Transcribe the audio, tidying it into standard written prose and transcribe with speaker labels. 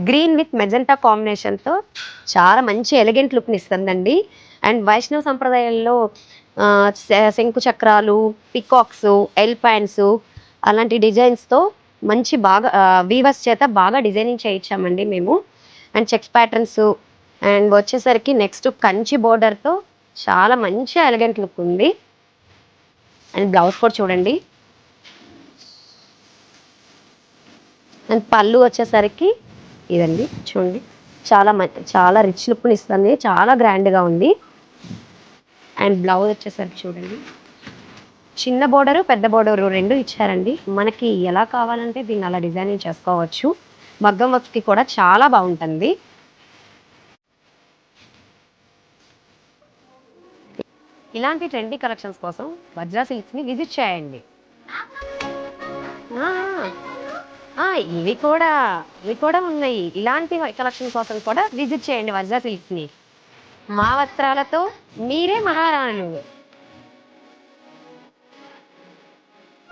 Speaker 1: Green with magenta కాంబినేషన్తో చాలా మంచి ఎలిగెంట్ లుక్ని ఇస్తుందండి. అండ్ వైష్ణవ సంప్రదాయాల్లో శంకు చక్రాలు, పికాక్స్, ఎల్ ప్యాంట్స్ అలాంటి డిజైన్స్తో మంచి బాగా వీవర్స్ చేత బాగా డిజైనింగ్ చేయించామండి మేము. అండ్ చెక్స్ ప్యాటర్న్స్ అండ్ వచ్చేసరికి నెక్స్ట్ కంచి బోర్డర్తో చాలా మంచి ఎలిగెంట్ లుక్ ఉంది. అండ్ బ్లౌజ్ కూడా చూడండి. అండ్ పళ్ళు వచ్చేసరికి ఇదండి చూడండి, చాలా రిచ్ లుక్ని ఇస్తుంది, చాలా గ్రాండ్గా ఉంది. అండ్ బ్లౌజ్ వచ్చేసరికి చూడండి, చిన్న బోర్డరు పెద్ద బోర్డరు రెండు ఇచ్చారండి. మనకి ఎలా కావాలంటే దీన్ని అలా డిజైనింగ్ చేసుకోవచ్చు. మగ్గం వర్క్కి కూడా చాలా బాగుంటుంది. ఇలాంటి ట్రెండీ కలెక్షన్స్ కోసం వజ్రా సిల్క్స్ని విజిట్ చేయండి. ఇవి కూడా ఉన్నాయి. ఇలాంటి కలెక్షన్ కోసం కూడా విజిట్ చేయండి వజ్రా సిల్క్స్ని. మా వస్త్రాలతో మీరే మహారాణులు.